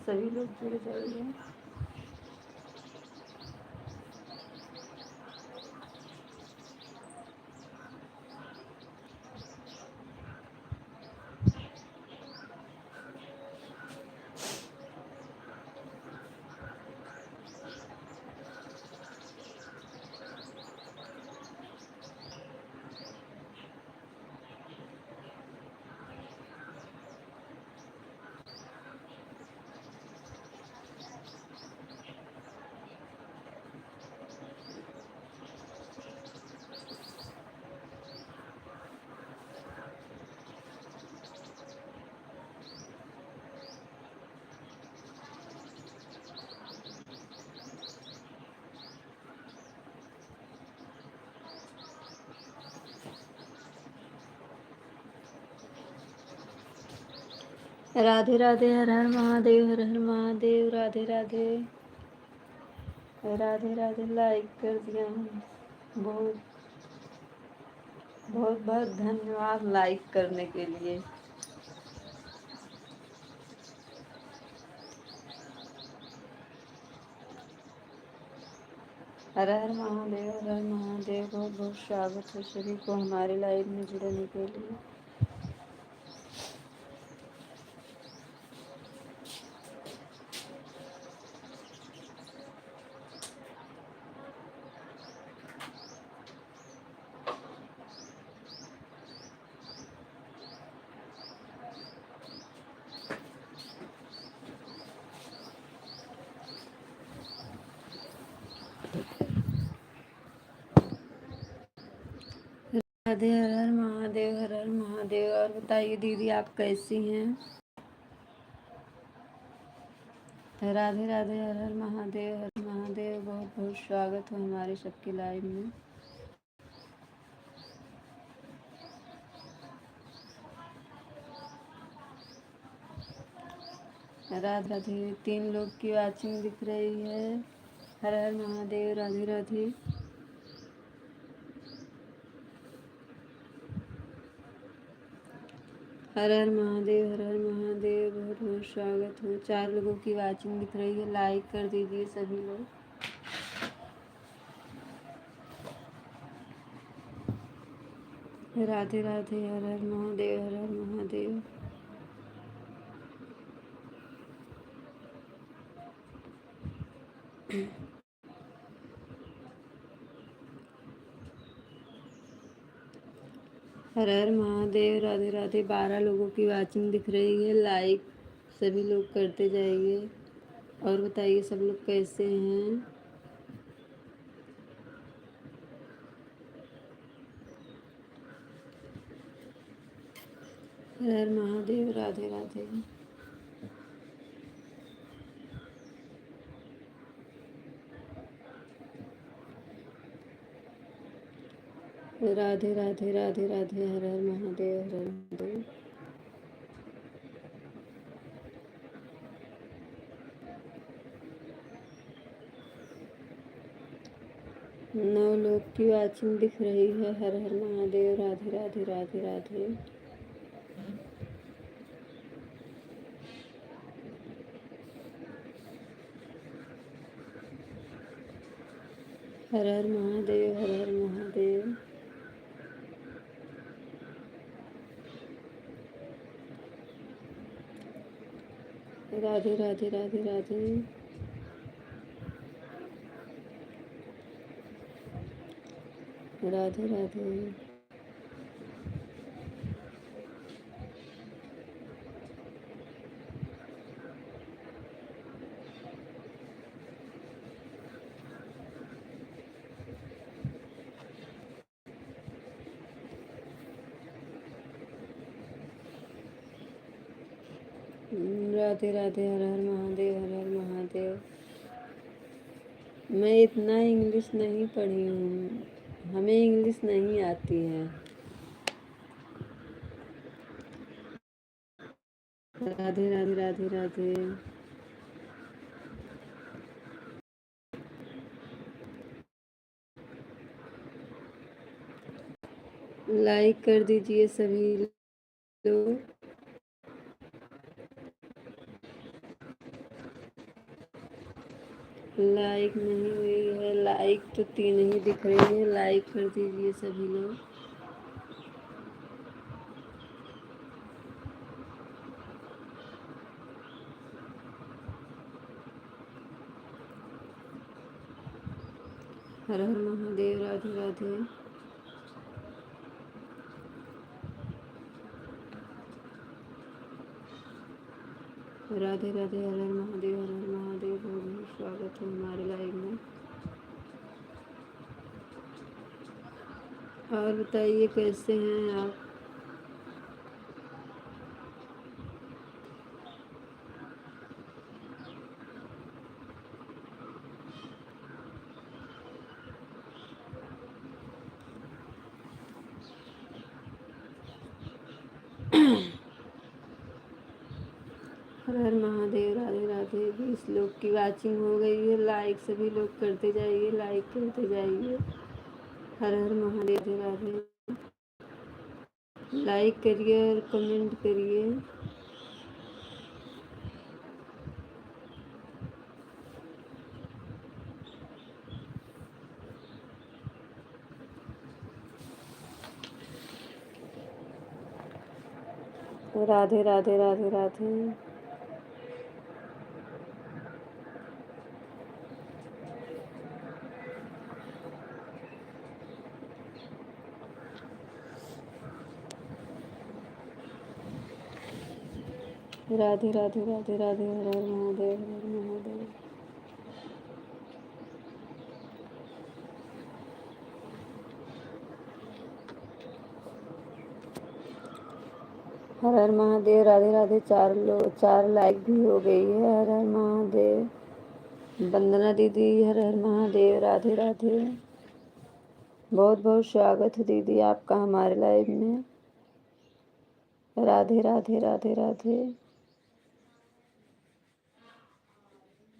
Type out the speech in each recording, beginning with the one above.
सभी लोग जुड़ जाइए। राधे राधे, हर हर महादेव, हर हर महादेव। राधे राधे, राधे राधे। लाइक कर दिया हूँ। बहुत बहुत बहुत धन्यवाद लाइक करने के लिए। हर हर महादेव, हर हर महादेव। बहुत बहुत स्वागत है सभी को हमारे लाइव में जुड़ने के लिए। राधे, हर हर महादेव, हर हर महादेव। और बताइए दीदी, आप कैसी हैं? राधे राधे, हर हर महादेव, हर महादेव। बहुत बहुत स्वागत है हमारे सबके लाइव में। राधे राधे। 3 लोग की वाचिंग दिख रही है। हर हर महादेव। राधे राधे। हर हर महादेव, हर हर महादेव। बहुत बहुत स्वागत है। 4 लोगों की वाचिंग दिख रही है। लाइक कर दीजिए सभी लोग। राधे राधे, हर हर महादेव, हर हर महादेव। हर हर महादेव। राधे राधे। 12 लोगों की वाचिंग दिख रही है। लाइक सभी लोग करते जाइए। और बताइए सब लोग कैसे हैं? हर हर महादेव। राधे राधे। राधे राधे, राधे राधे। हर हर महादेव, हर हर महादेव। 9 लोग की वाचिंग दिख रही है। हर हर महादेव। राधे राधे, राधे राधे। हर हर महादेव, हर हर महादेव। राधे राधे, राधे राधे। राधे राधे। राधे राधे, हर हर महादेव, हर हर महादेव। मैं इतना इंग्लिश नहीं पढ़ी हूँ, हमें इंग्लिश नहीं आती है। राधे राधे, राधे राधे। लाइक कर दीजिए सभी लोग। लाइक नहीं हुई है। लाइक तो 3 ही दिख रही है। लाइक कर दीजिए सभी लोग। हर हर महादेव। राधे राधे। राधे राधे। हर हर महादेव। हर हर महादेव। बहुत बहुत स्वागत है हमारे लाइव में। और बताइए कैसे हैं आप। हर हर महादेव। राधे राधे। 20 लोग की वाचिंग हो गई है। लाइक सभी लोग करते जाइए। लाइक करते जाइए। हर हर महादेव। राधे राधे। लाइक करिए और कमेंट करिए। राधे राधे। राधे राधे। राधे राधे। राधे राधे। हर हर महादेव। हर हर महादेव। हर हर महादेव। राधे राधे। 4 लाइक भी हो गई है। हर हर महादेव। वंदना दीदी। हर हर महादेव। राधे राधे। बहुत बहुत स्वागत है दीदी आपका हमारे लाइव में। राधे राधे। राधे राधे।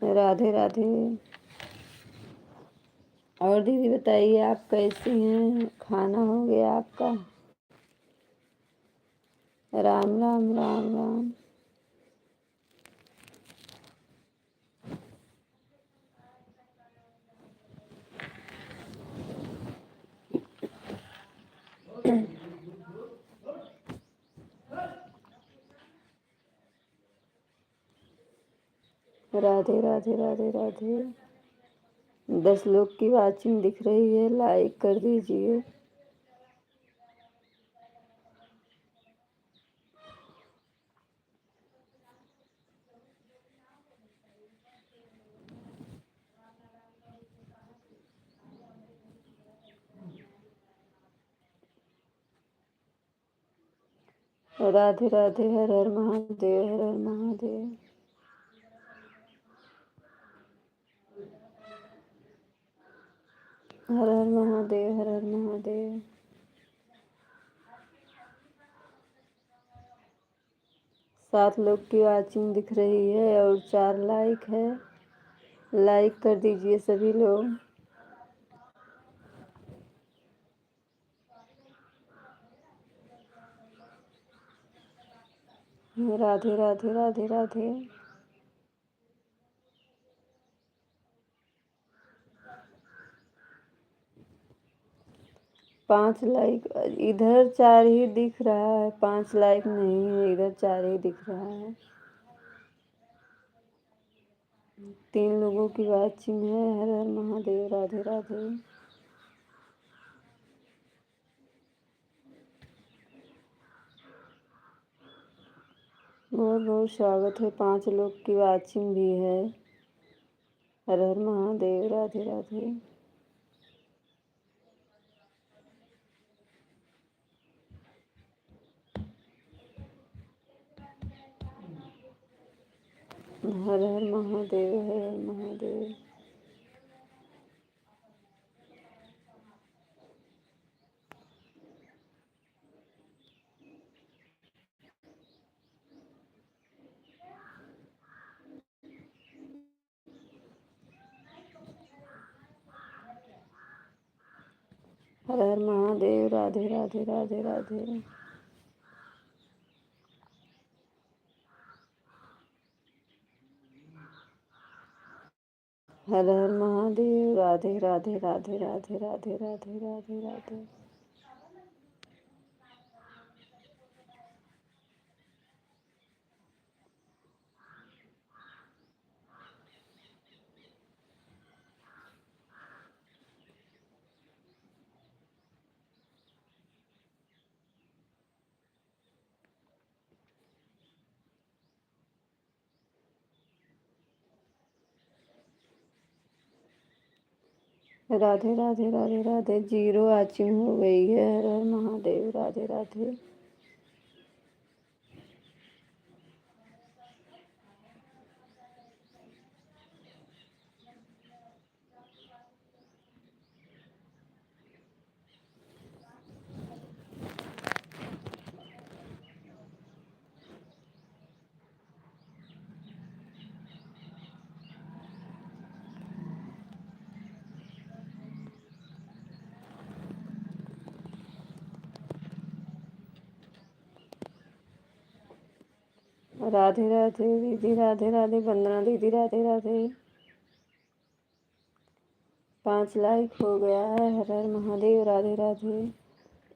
राधे राधे। और दीदी बताइए आप कैसी हैं। खाना हो गया आपका। राम राम। राम राम। राधे राधे। राधे राधे। 10 लोग की वाचिंग दिख रही है। लाइक कर दीजिए। राधे राधे। हर हर महादेव। हर हर महादेव। हर हर महादेव। हर हर महादेव। 7 लोग की वाचिंग दिख रही है और 4 लाइक है। लाइक कर दीजिए सभी लोग। राधे राधे। राधे राधे। 5 लाइक। इधर 4 ही दिख रहा है। 5 लाइक नहीं है। इधर 4 ही दिख रहा है। 3 लोगों की वाचिंग है। हर हर महादेव। राधे राधे। बहुत बहुत स्वागत है। 5 लोग की वाचिंग भी है। हर हर महादेव। राधे राधे। हर हर महादेव। हर हर महादेव। हर हर महादेव। राधे राधे। राधे राधे। हर हर महादेव। राधे राधे राधे राधे राधे राधे राधे राधे। राधे राधे राधे राधे। जीरो आचिंग हो गई है। हर हर महादेव। राधे राधे। राधे राधे दीदी। राधे राधे। वंदना दीदी। राधे राधे। 5 लाइक हो गया है। हर हर महादेव। राधे राधे।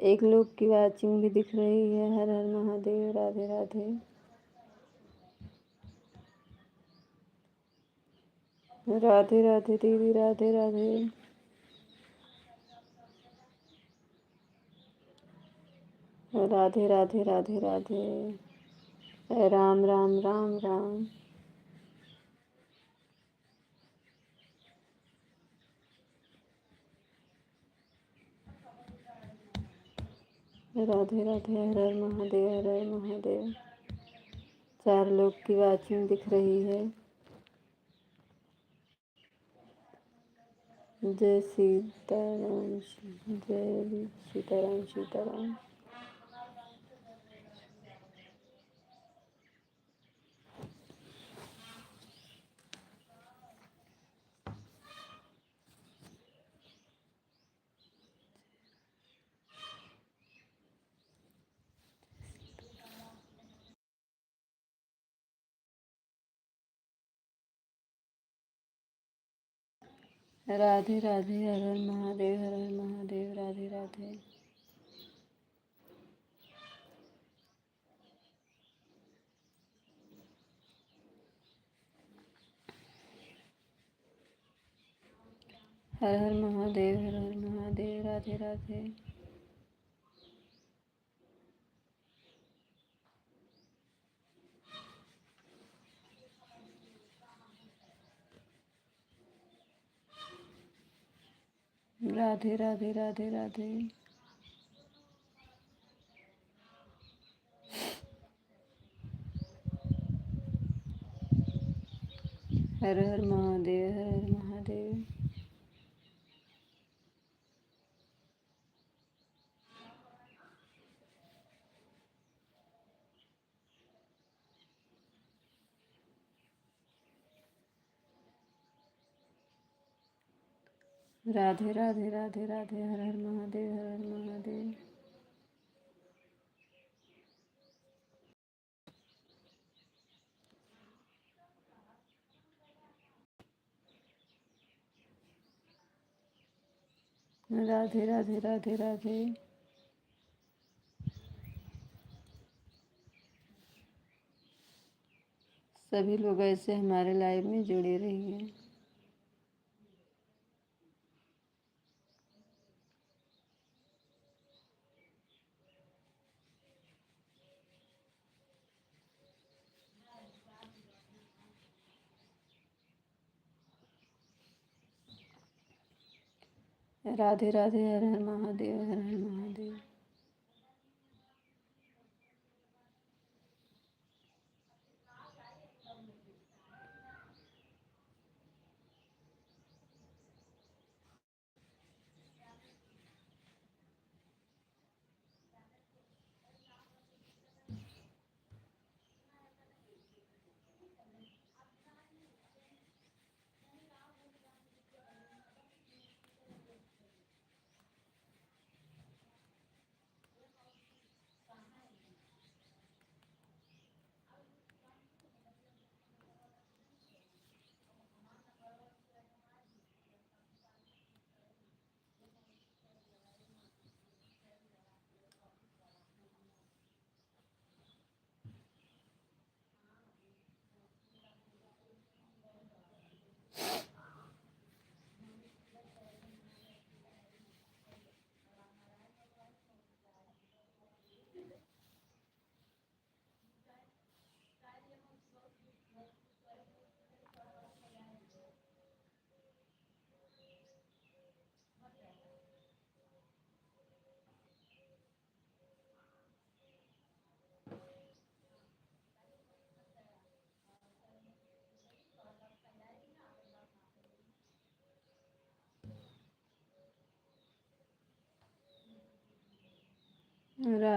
1 लोग की वाचिंग भी दिख रही है। हर हर महादेव। राधे राधे। राधे राधे दीदी। राधे राधे। राधे राधे राधे राधे। राम राम राम राम। राधे राधे। हर हर महादेव। हर हर महादेव। 4 लोग की वाचिंग दिख रही है। जय सीताराम। जय सीताराम। सीताराम। राधे राधे। हर हर महादेव। हर हर महादेव। राधे राधे। हर हर महादेव। हर हर महादेव। राधे राधे। राधे राधे राधे राधे। हर हर महादेव। हर हर महादेव। राधे राधे राधे राधे। हर हर महादेव। हर हर महादेव। राधे राधे राधे राधे। सभी लोग ऐसे हमारे लाइव में जुड़े रहिए। राधे राधे। हर हर महादेव। हर हर महादेव।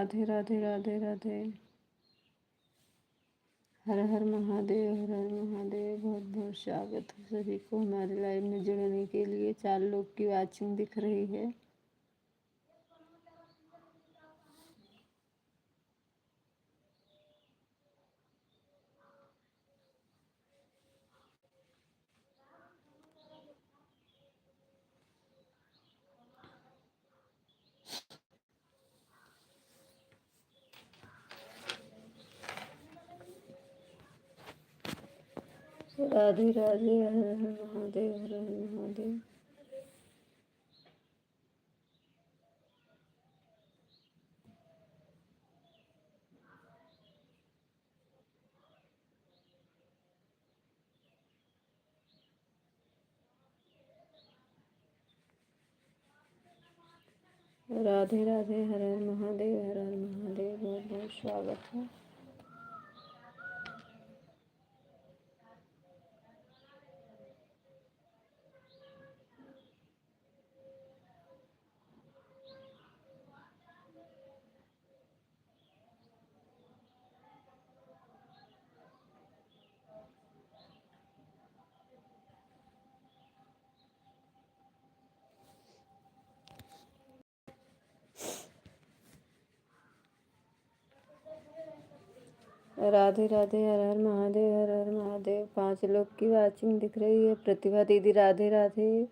राधे राधे राधे राधे। हर हर महादेव, हर हर महादेव। बहुत बहुत स्वागत है सभी को हमारे लाइव में जुड़ने के लिए। 4 लोग की वाचिंग दिख रही है। राधे राधे, हर हर महादेव, हर हर महादेव। राधे राधे, हर हर महादेव, हर हर महादेव। बहुत बहुत स्वागत है। राधे राधे, हर हर महादेव, हर हर महादेव। 5 लोग की वाचिंग दिख रही है। प्रतिभा दीदी राधे राधे।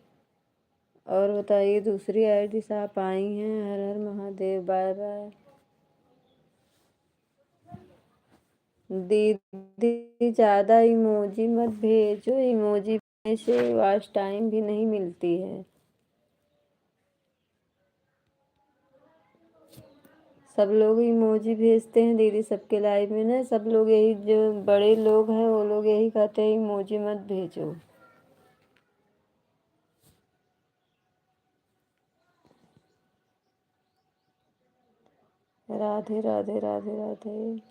और बताइए दूसरी आईडी से आप आई हैं। हर हर महादेव, बाय बाय। दीदी ज़्यादा इमोजी मत भेजो, इमोजी भेजने से वॉच टाइम भी नहीं मिलती है। सब लोग इमोजी भेजते हैं दीदी सबके लाइव में ना। सब लोग यही, जो बड़े लोग हैं वो लोग यही कहते हैं इमोजी मत भेजो। राधे राधे राधे राधे।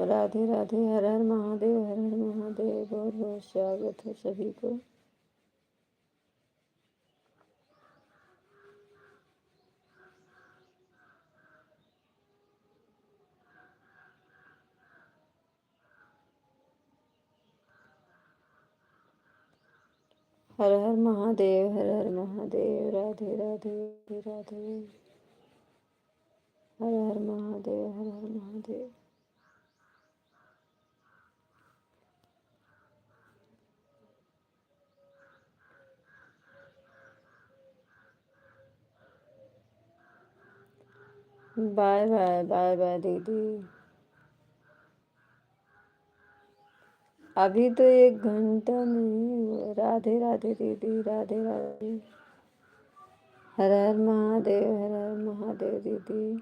राधे राधे, हर हर महादेव, हर हर महादेव। बहुत बहुत स्वागत है सभी को। Har Har Mahadev, Har Har Mahadev. Radhe Radhe Radhe. Har Har Mahadev, Har Har Mahadev. Bye bye, bye bye दीदी। अभी तो 1 घंटा नहीं हुआ। राधे राधे दीदी, राधे राधे। हर हर महादेव, हर हर महादेव दीदी।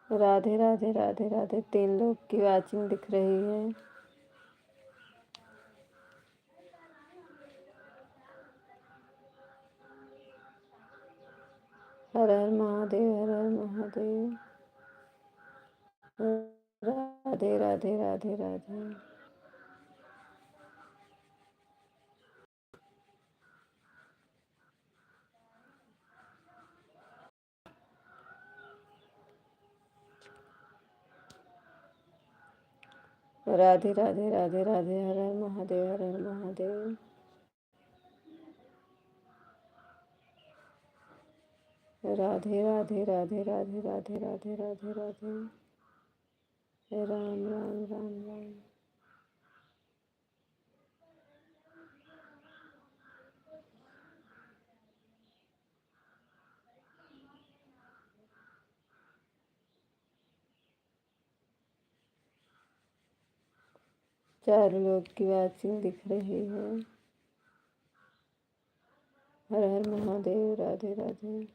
राधे राधे राधे राधे। 3 लोग की वाचिंग दिख रही है। हर हर महादेव, हर हर महादेव। राधे राधे राधे राधे। राधे राधे राधे राधे। हर हर महादेव, हर हर महादेव। राधे राधे राधे राधे राधे राधे राधे राधे। राम राम राम राम। चार लोग की वाचिंग दिख रही है। हर हर महादेव। राधे राधे।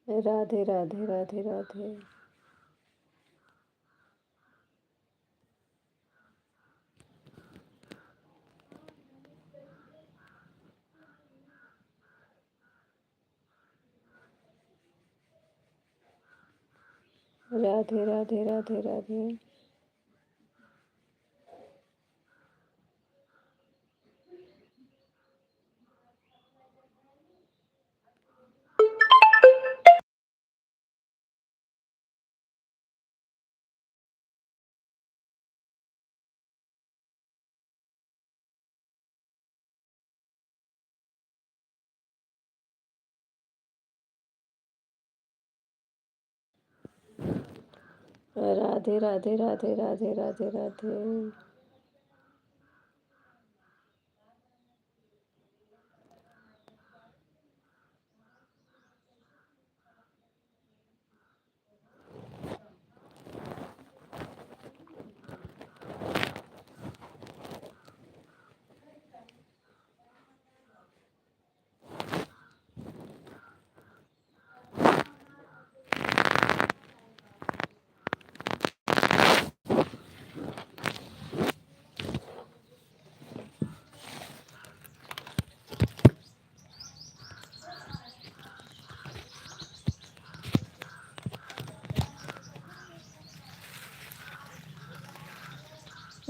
राधे राधे राधे राधे। राधे राधे राधे राधे। राधे राधे राधे राधे राधे राधे।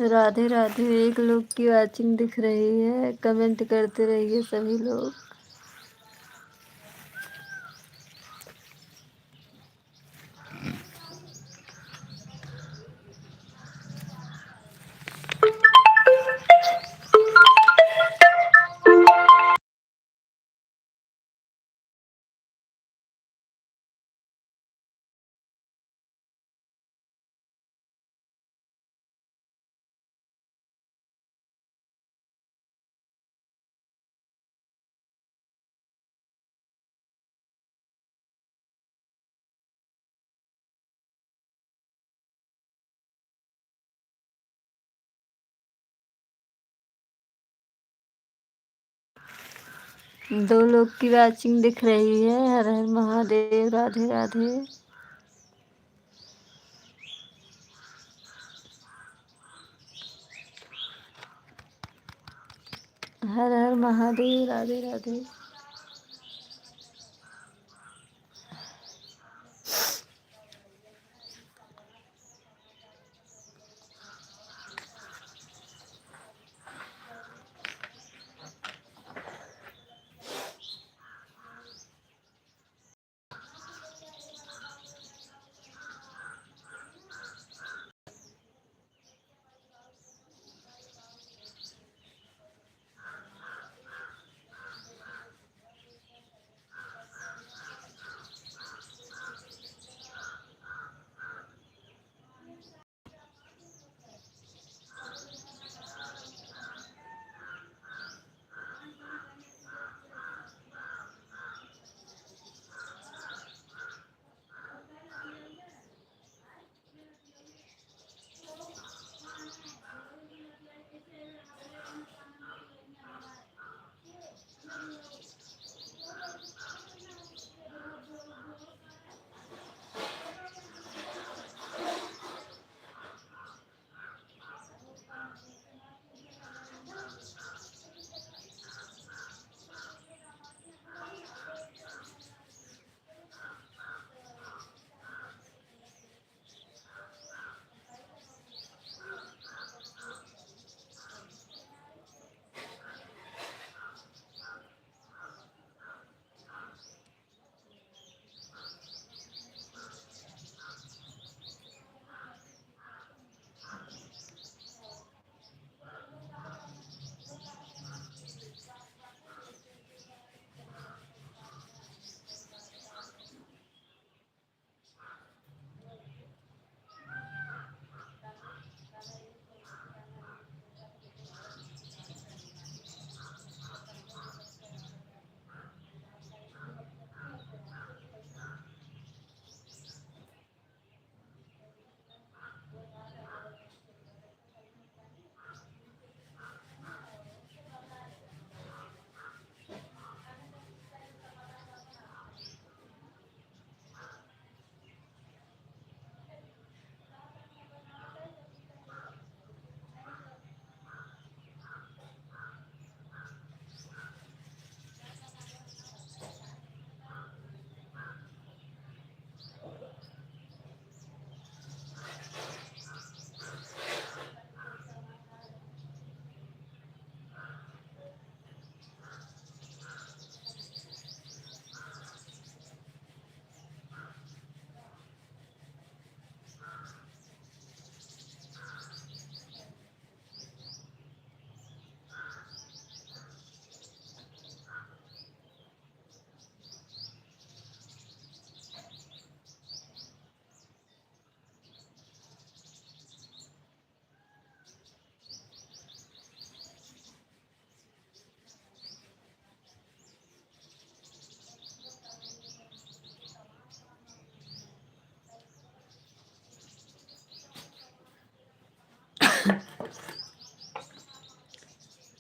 राधे राधे। एक लोग की वाचिंग दिख रही है, कमेंट करते रहिए सभी लोग। दो लोग की वाचिंग दिख रही है। हर हर महादेव। राधे राधे। हर हर महादेव। राधे राधे।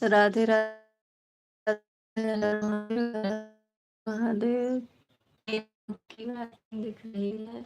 राधे राधे, हर हर महादेव। की बात दिख रही है।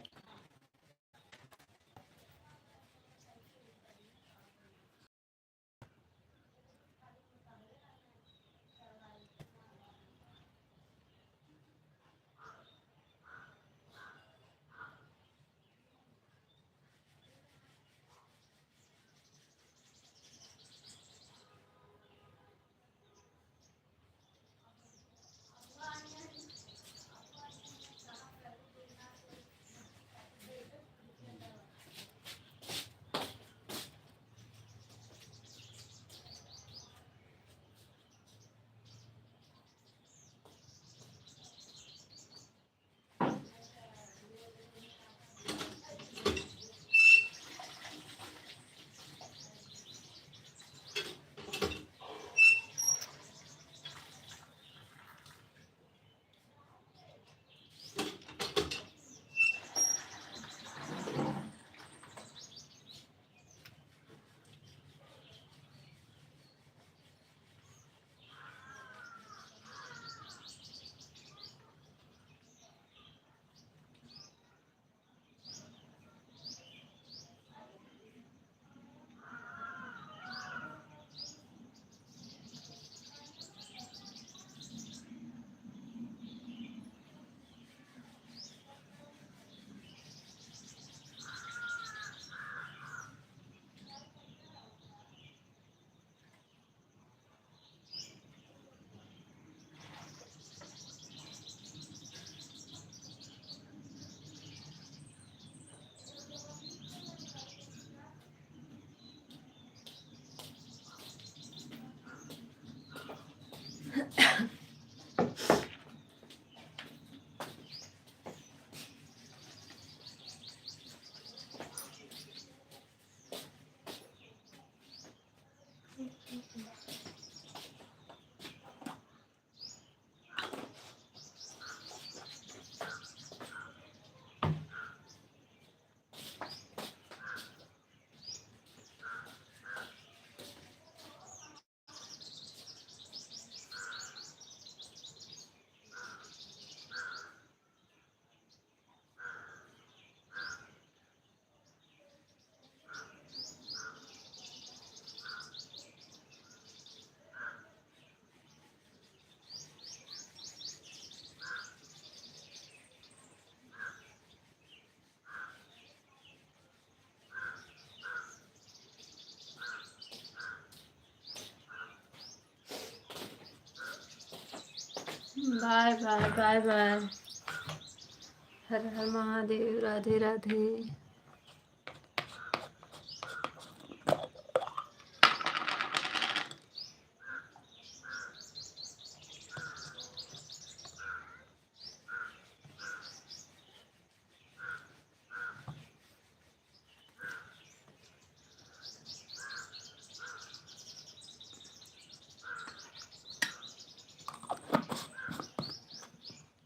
Bye bye bye bye. Har Har Mahadev. Radhe Radhe.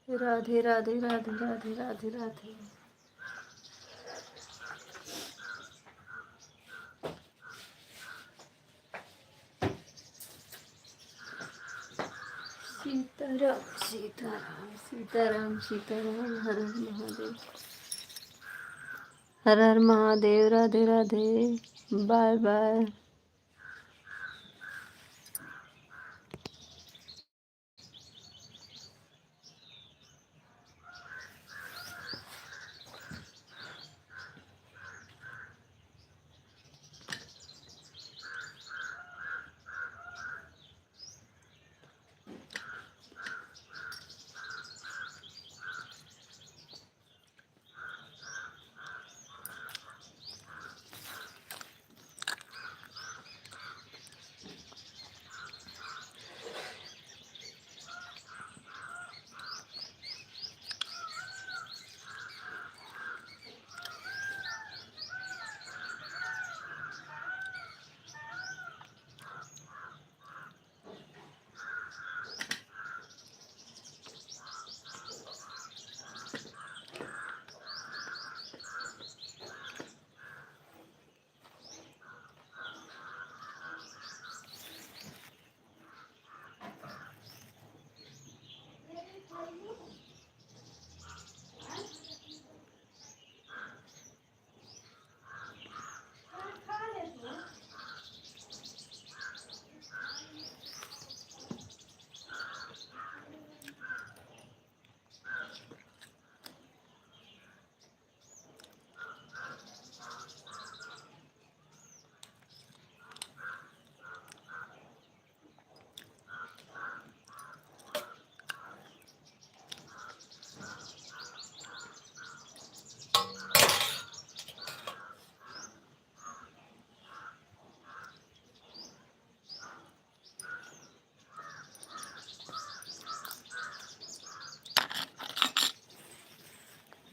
Radhe Radhe Radhe Radhe Radhe Radhe. Sitaram Sitaram Sitaram Sitaram. Har Har Mahadev. Har Har Mahadev. Radhe Radhe. Bye bye.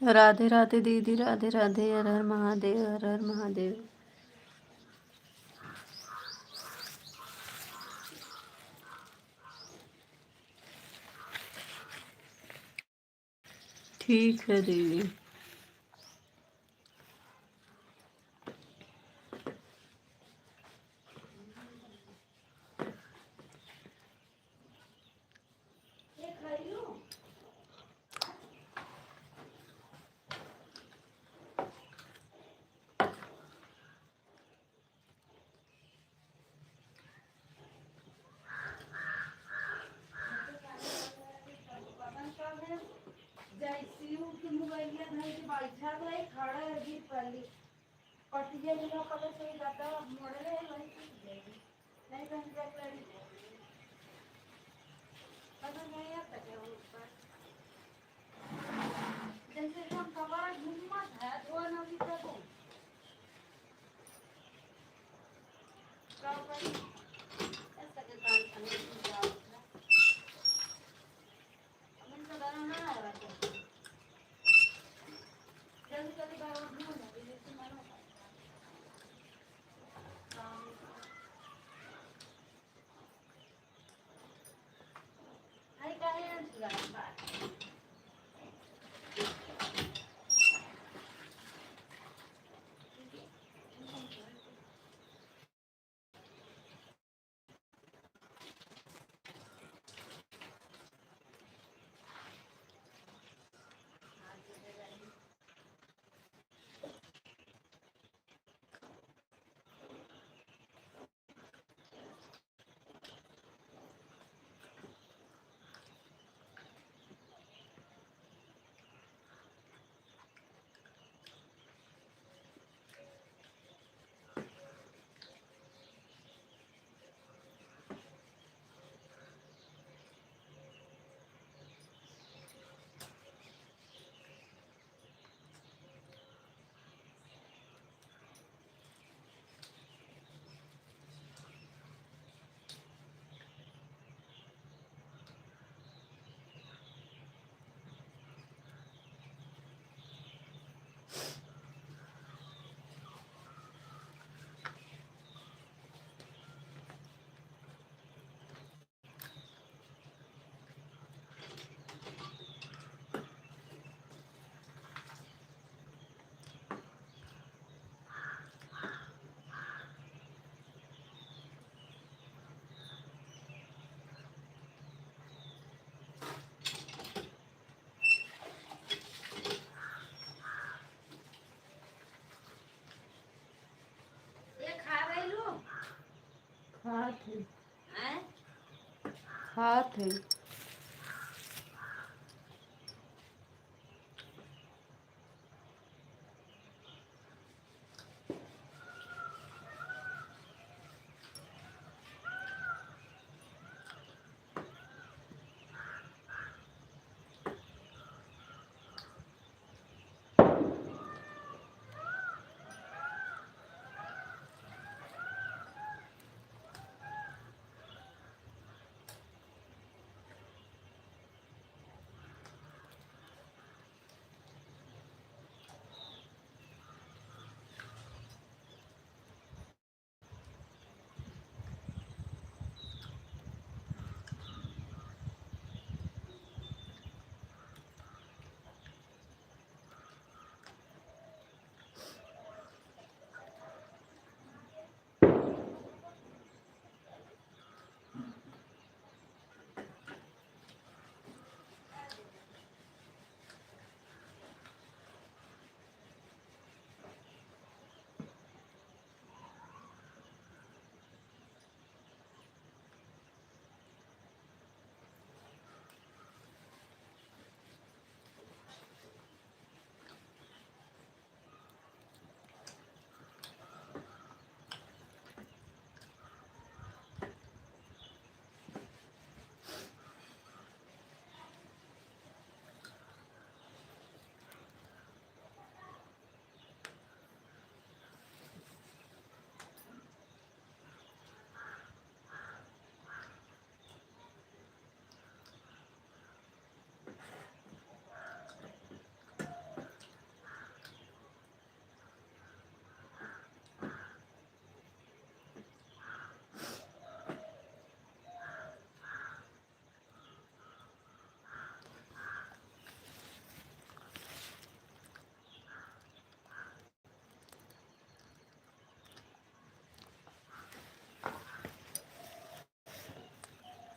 Radhe Radhe दीदी, राधे राधे, हर हर महादेव, हर हर महादेव। ठीक है दीदी। खात है, खात है।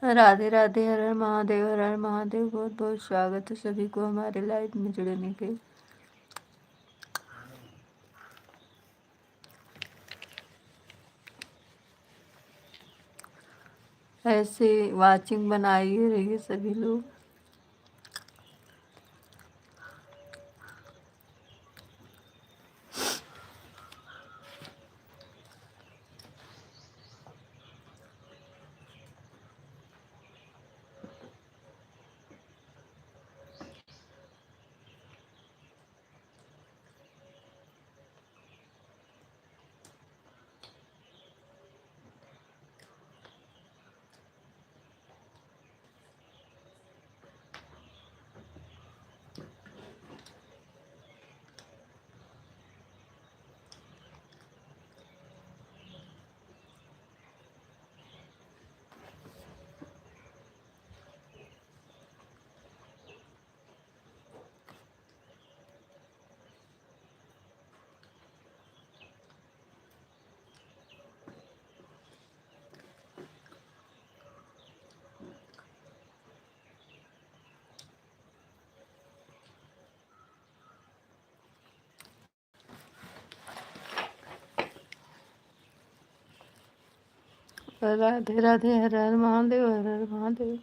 राधे राधे, हर हर महादेव, हर हर महादेव। बहुत बहुत स्वागत है सभी को हमारे लाइव में जुड़ने के। ऐसे वाचिंग बनाइए रहिए सभी लोग। राधे राधे, हर हर महादेव, हर हर महादेव।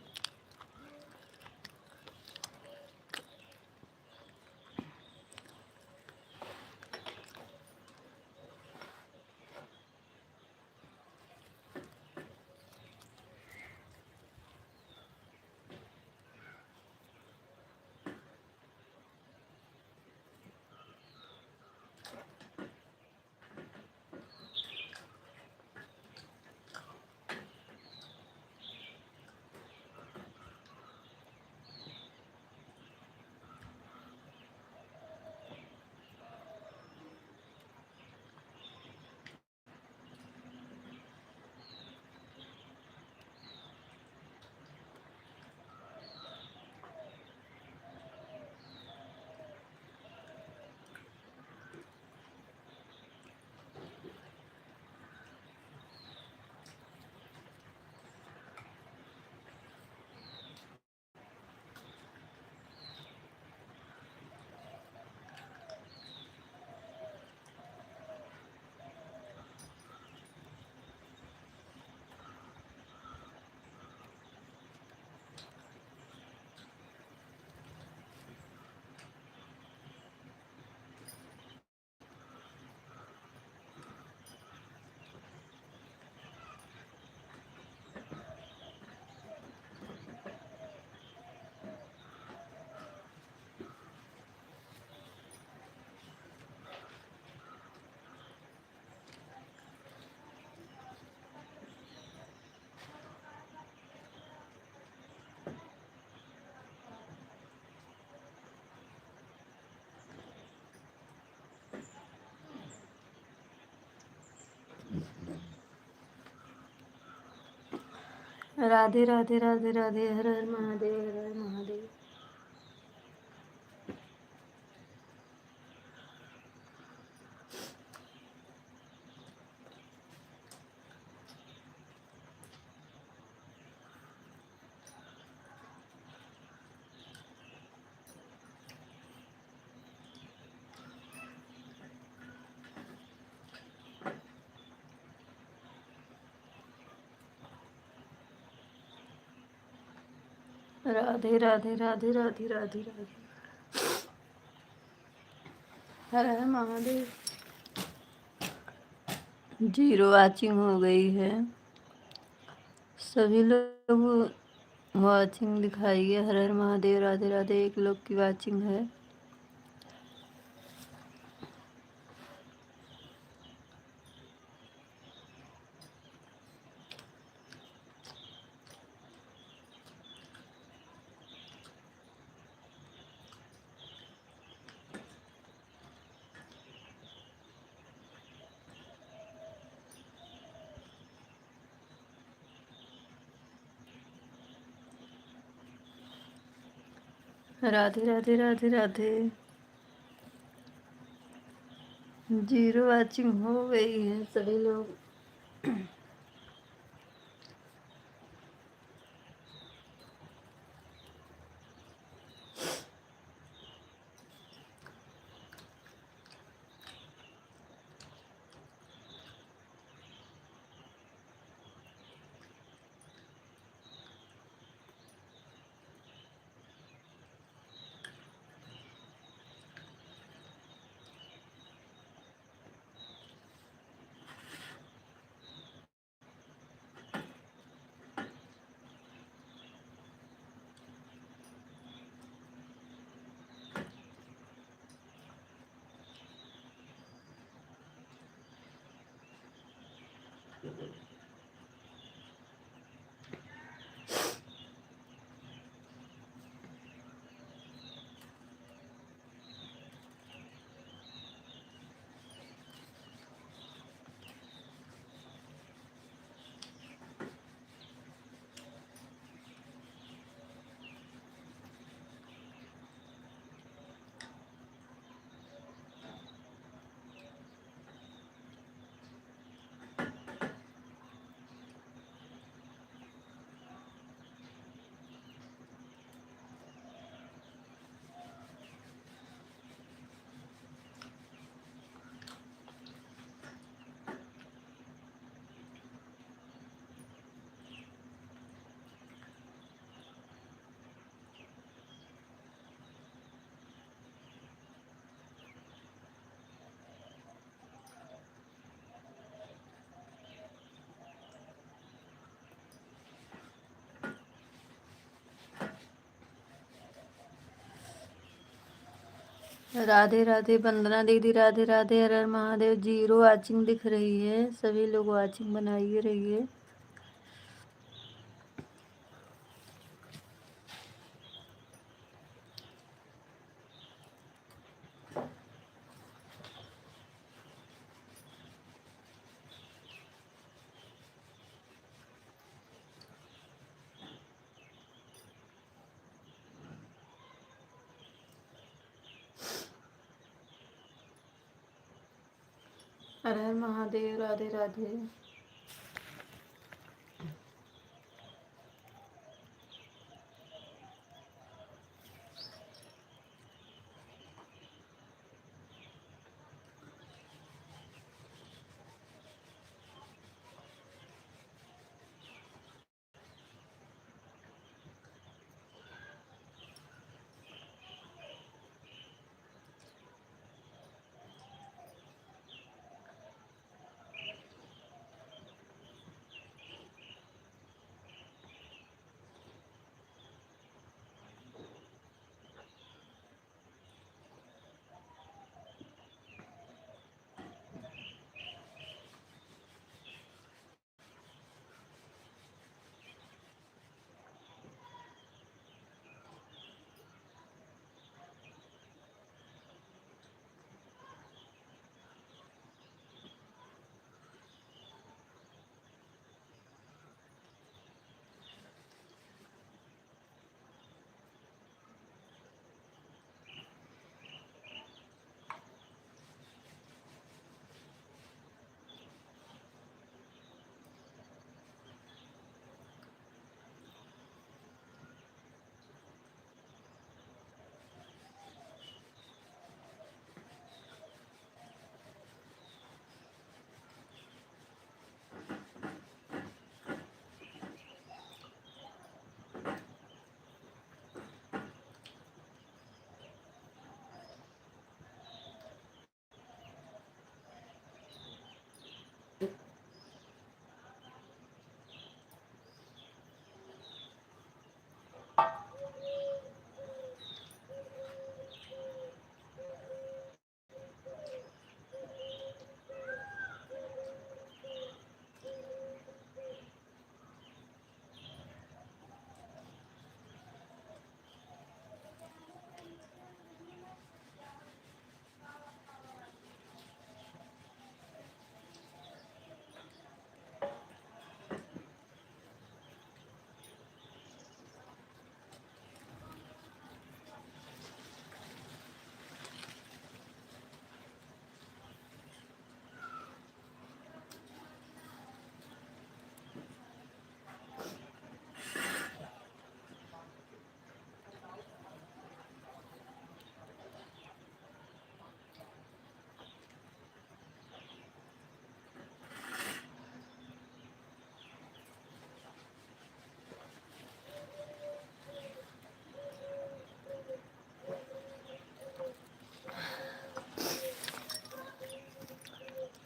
राधे राधे, राधे राधे, हर हर महादेव, हर हर महादेव। राधे राधे, राधे राधे, राधे राधे, हर हर महादेव। जीरो वाचिंग हो गई है, सभी लोग वाचिंग दिखाइए। हर हर महादेव, राधे राधे। एक लोग की वाचिंग है। राधे राधे, राधे राधे। जीरो वाचिंग हो गई है, सभी लोग राधे राधे वंदना दीदी, राधे राधे। हर हर महादेव। जीरो वाचिंग दिख रही है, सभी लोग वाचिंग बनाइए रहिए। हर हर महादेव। राधे राधे।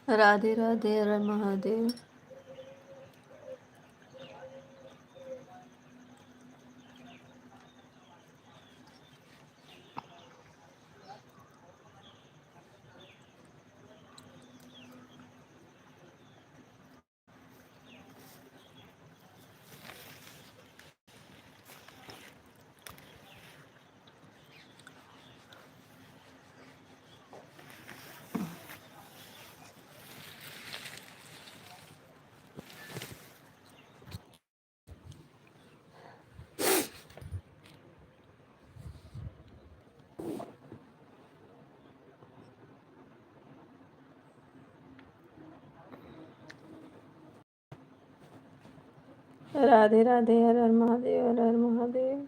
राधे राधे। हर हर महादेव। राधे राधे, हर हर महादेव, हर हर महादेव।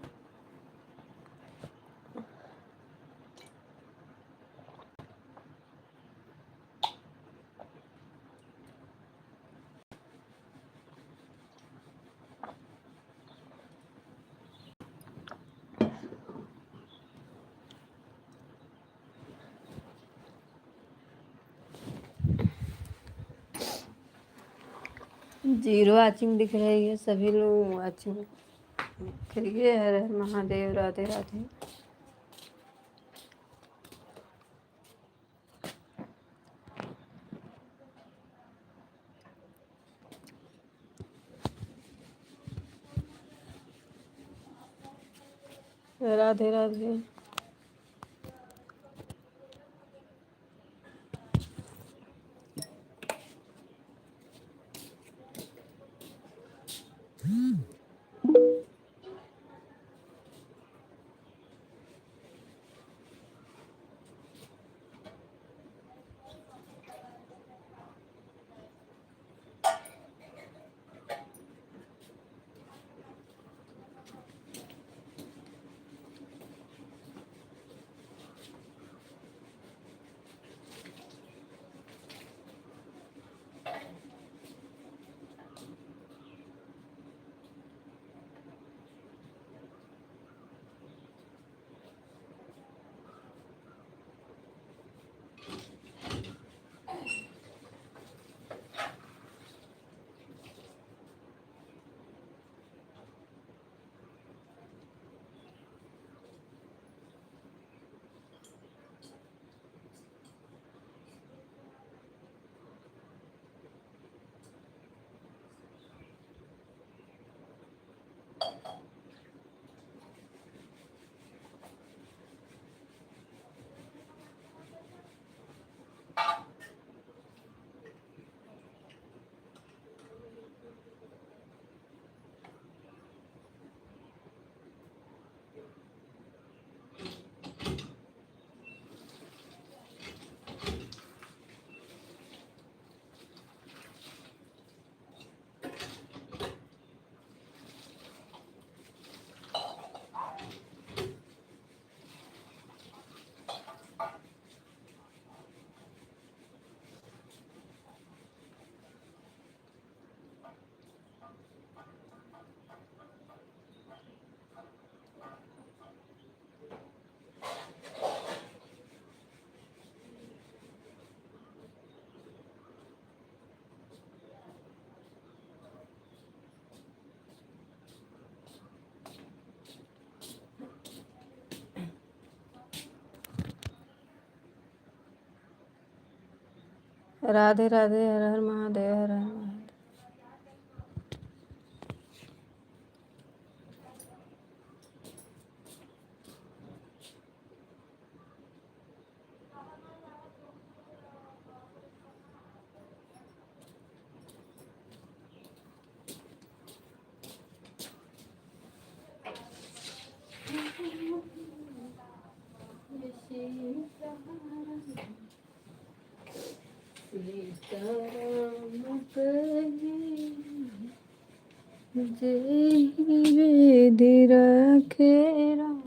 जीरो वाचिंग दिख रही है, सभी लोग वाचिंग करिए। हर हर महादेव, राधे राधे। राधे राधे। राधे राधे, हर हर महादेव, हर हर महादेव। सीताराम कहे जय वेद रखे राम,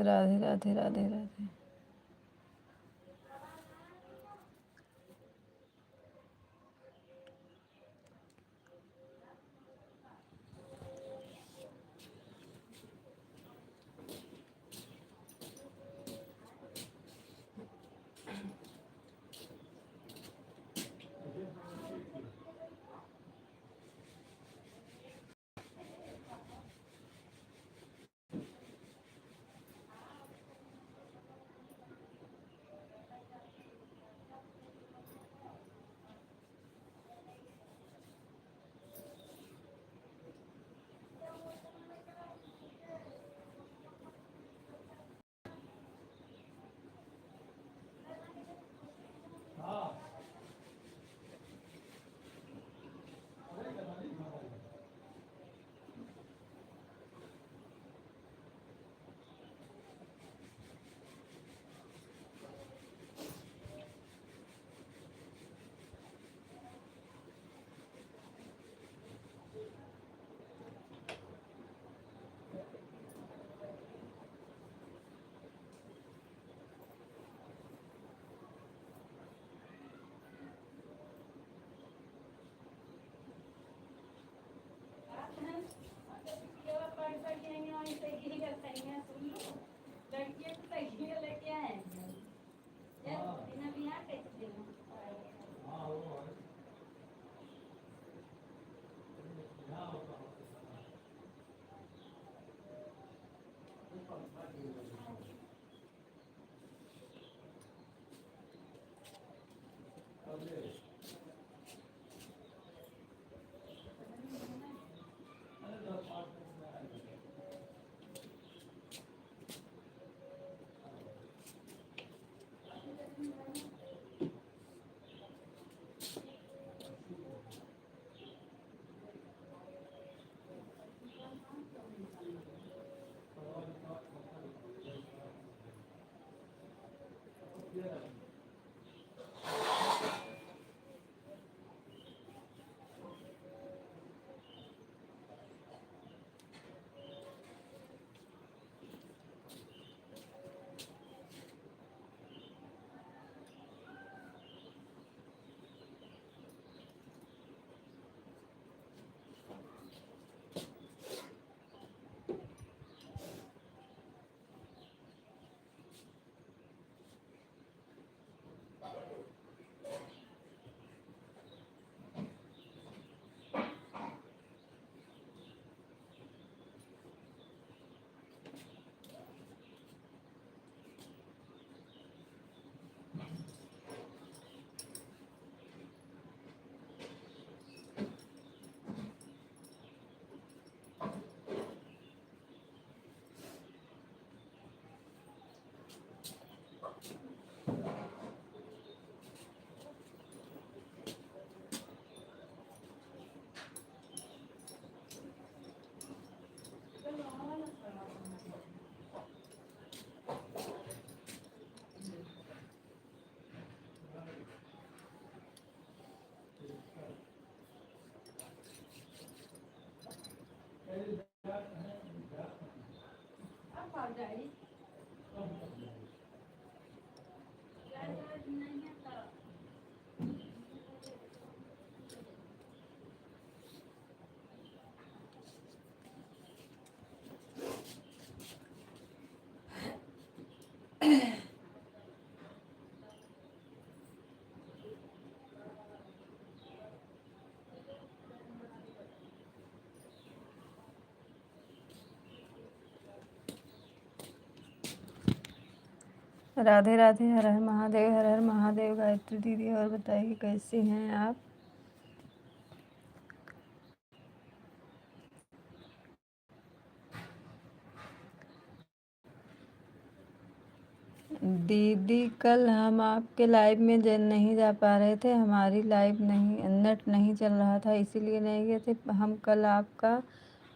राधे राधे, राधे राधे। राधे राधे। हर हर महादेव, हर हर महादेव। गायत्री दीदी, और बताइए कैसी हैं आप? दीदी कल हम आपके लाइव में नहीं जा पा रहे थे, हमारी लाइव नहीं, नेट नहीं चल रहा था, इसीलिए नहीं गए थे। हम कल आपका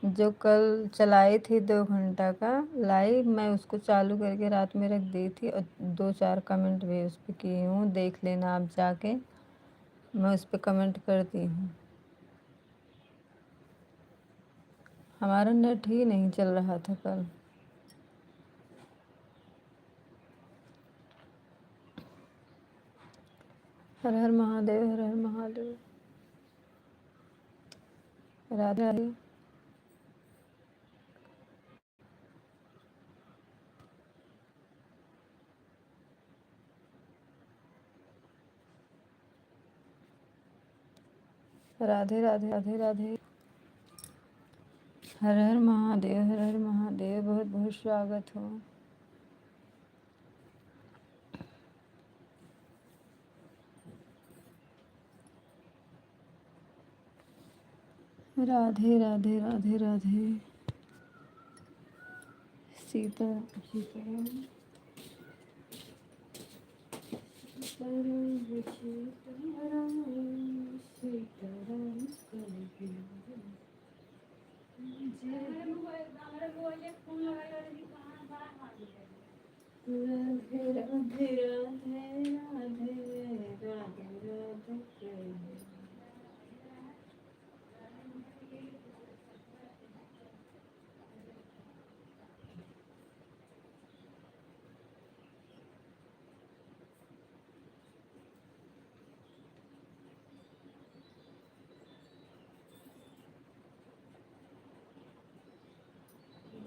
जो कल चलाई थी 2 घंटा का लाइव, मैं उसको चालू करके रात में रख दी थी और 2-4 कमेंट भी उस पर किए हूँ, देख लेना आप जाके, मैं उस पर कमेंट करती हूँ। हमारा नेट ही नहीं चल रहा था कल। हर हर महादेव, हर हर महादेव। राधे राधे। राधे राधे, राधे राधे। हर हर महादेव, हर हर महादेव। बहुत बहुत स्वागत हो। राधे राधे, राधे राधे। सीता सीताराम, सीताराम सीताराम, सीताराम राधे राधे, राधे राधे, राधे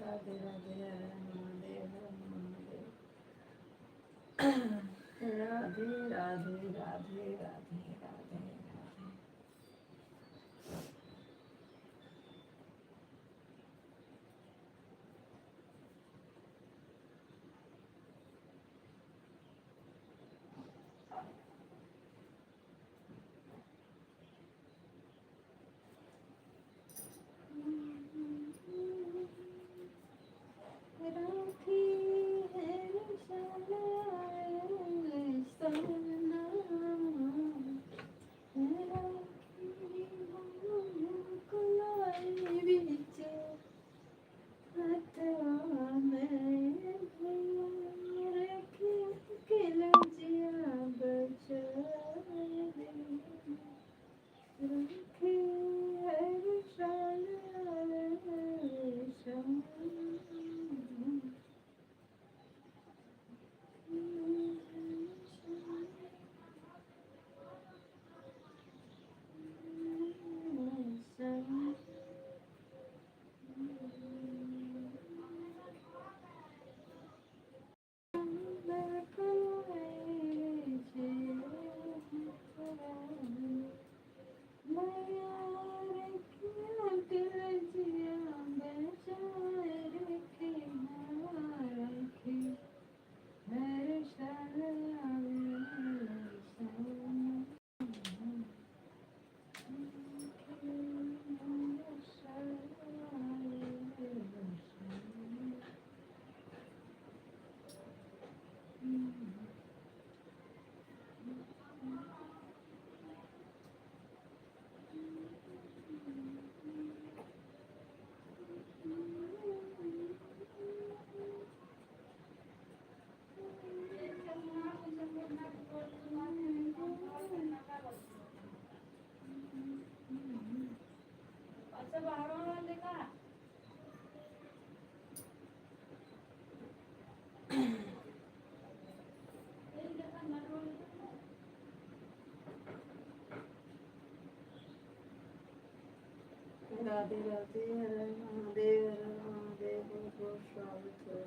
राधे। राधे राधे हर हर महादेव हर हर महादेव। राधे राधे राधे राधे राधे राधे। राखी है सना राखी कुलाई बीच हथवा में रखी के लजिया बचाए राखी है सना राधे राधे हर हर महादेव हर हर महादेव। बहुत बहुत स्वागत है।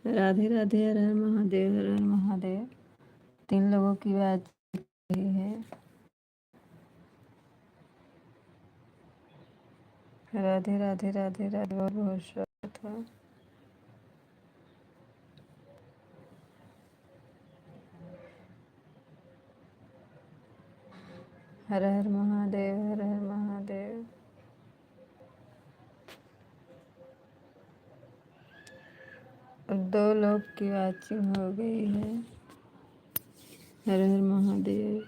राधे राधे, हर हर महादेव, हर हर महादेव। 3 लोगों की बात रही है। राधे राधे राधे राधे, बहुत बहुत स्वागत है। हर हर महादेव, हर हर महादेव। अब 2 लोग की वाचिंग हो गई है। हर हर महादेव।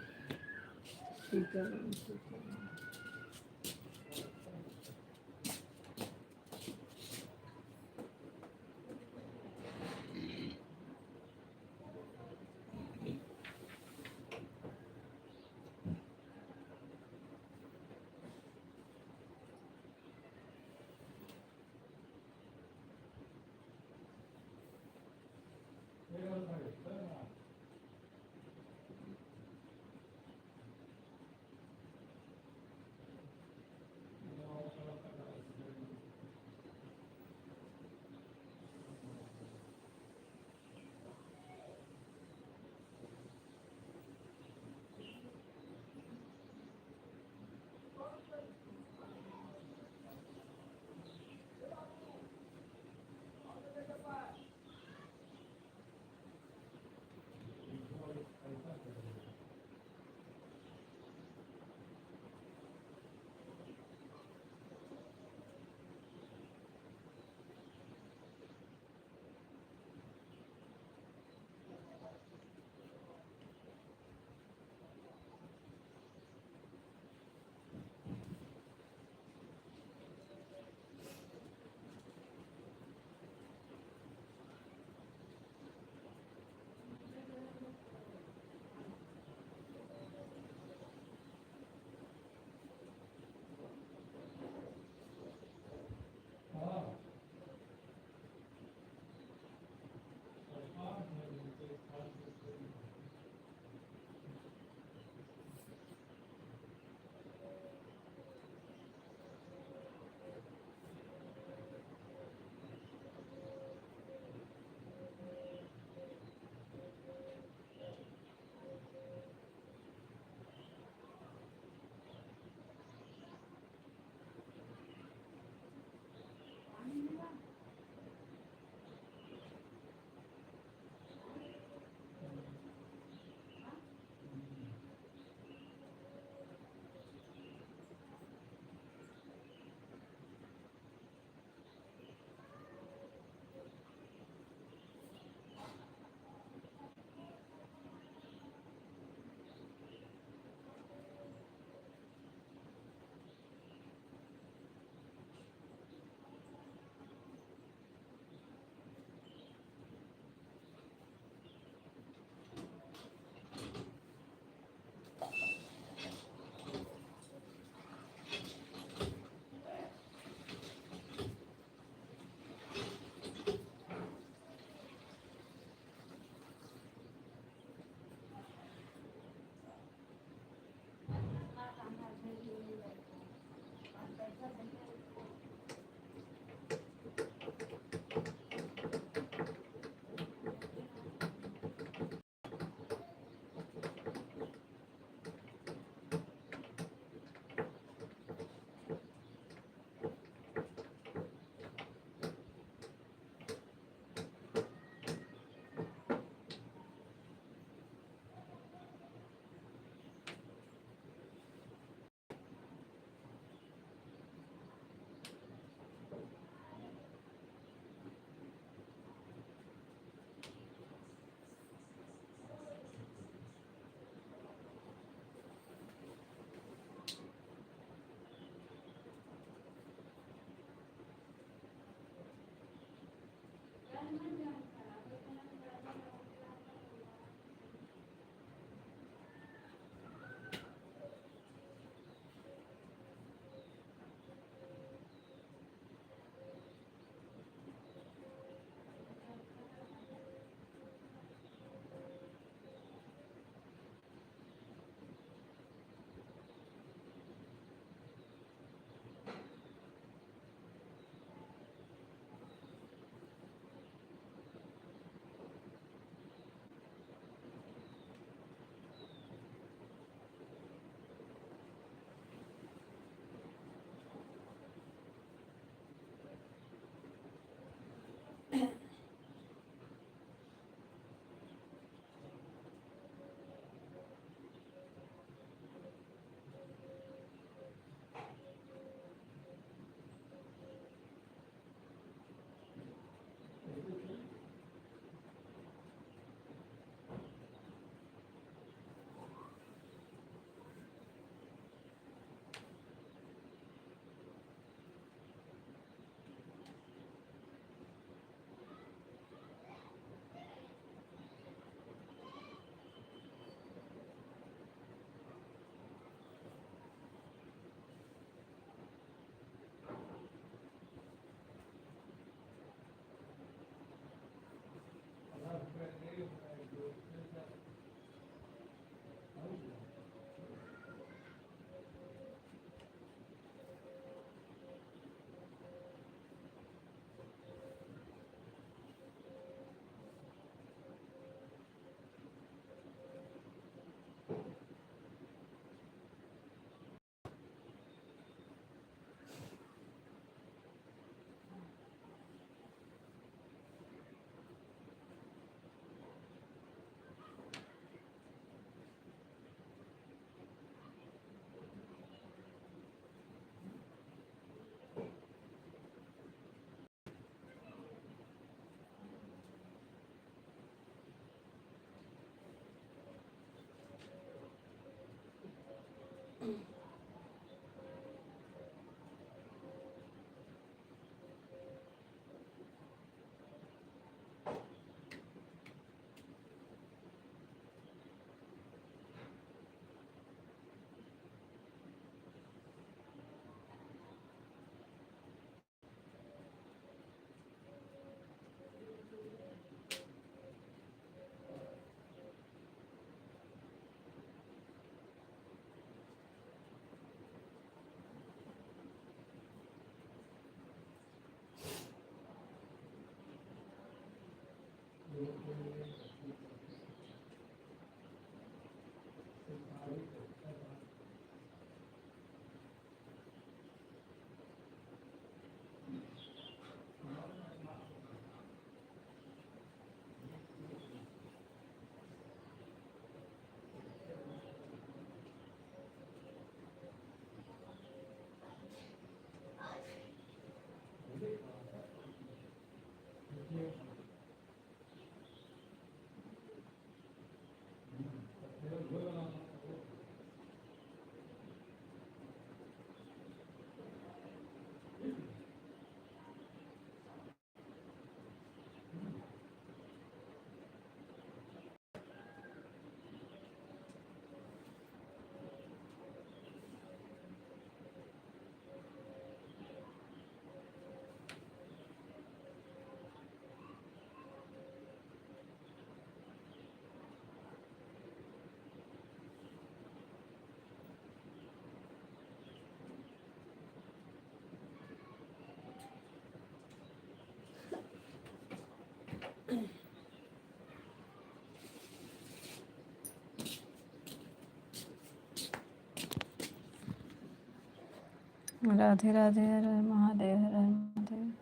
राधे राधे, हर हर महादेव, हर हर महादेव।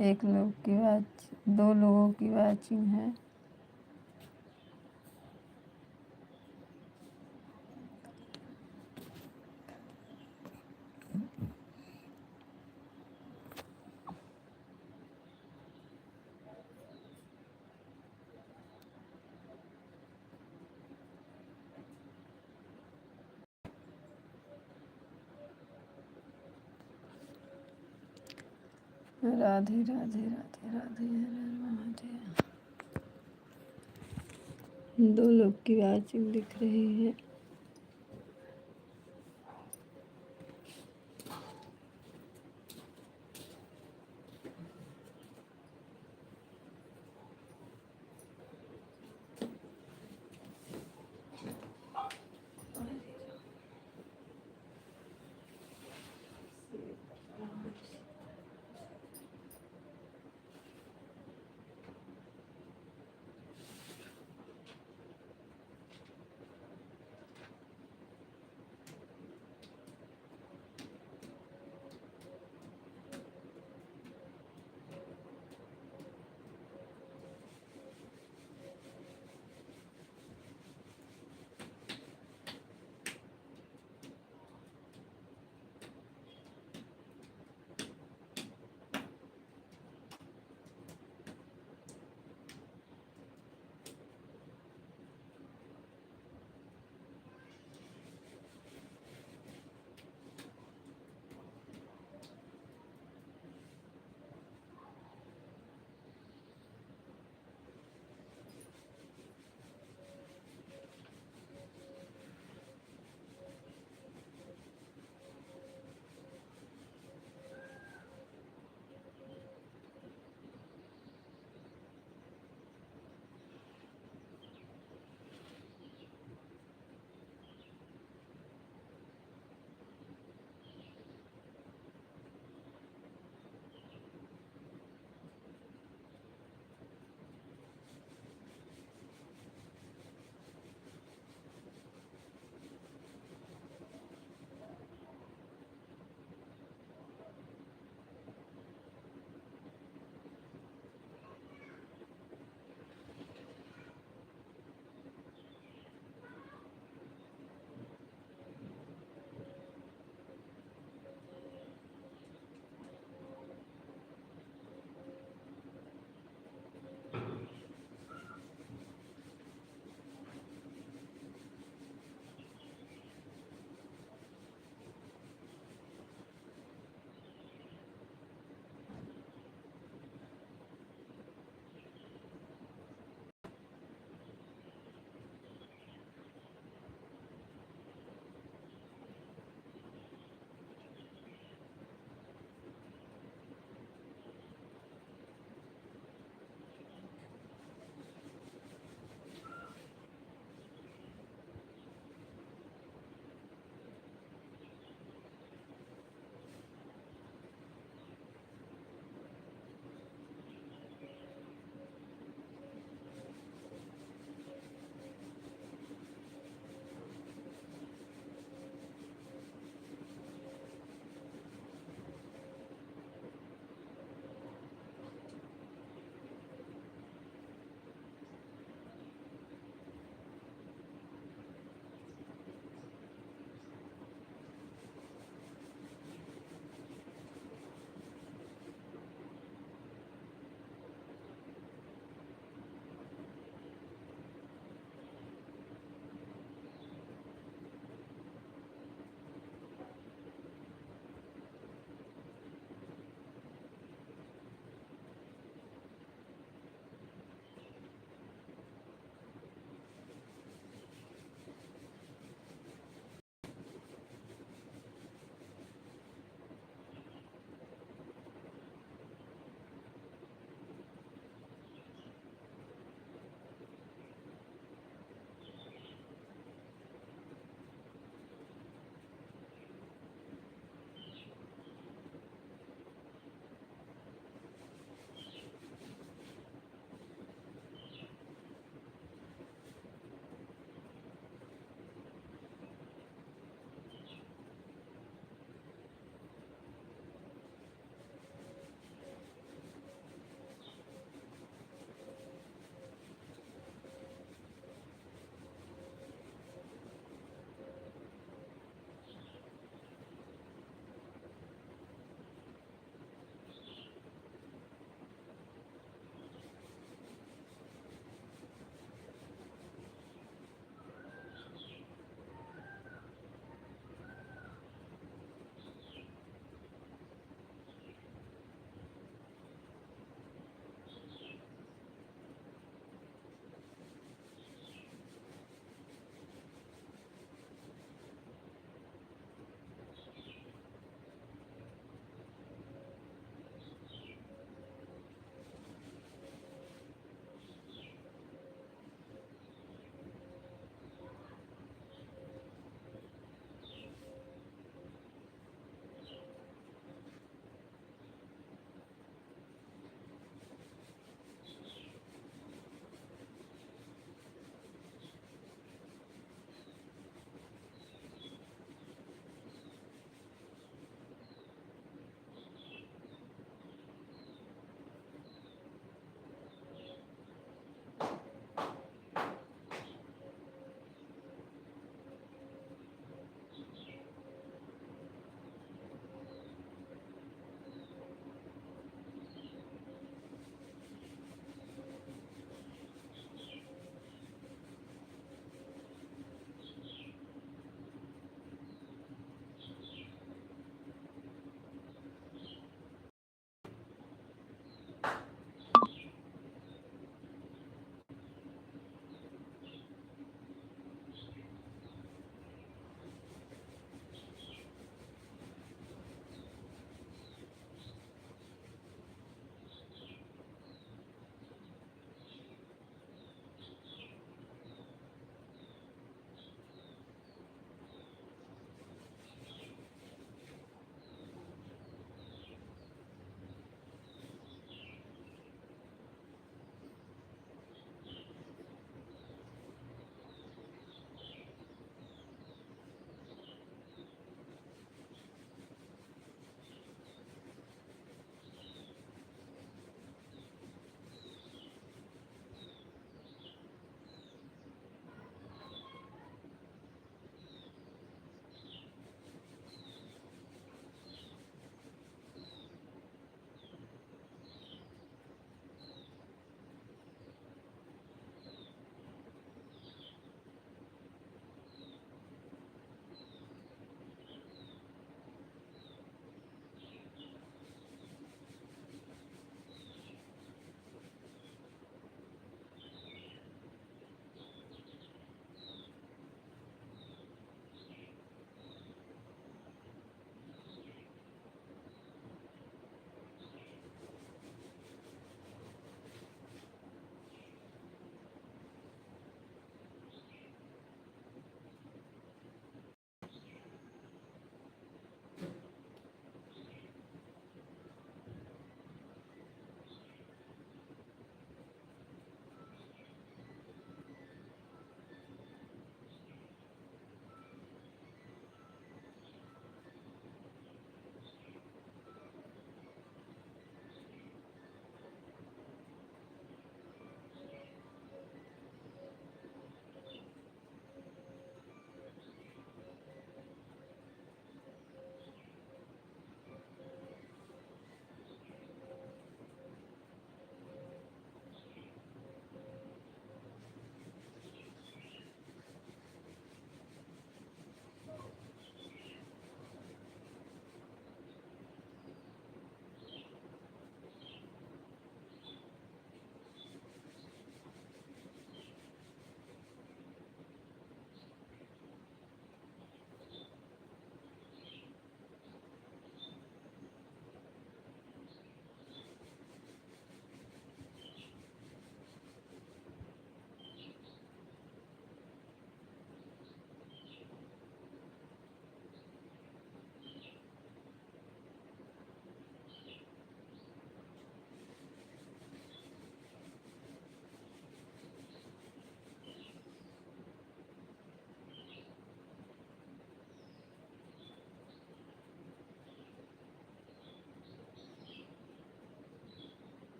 एक लोग की वाच 2 लोगों की वाचिंग है। राधे राधे राधे राधे, हर हर महादेव। 2 लोग की वाचिंग दिख रही है।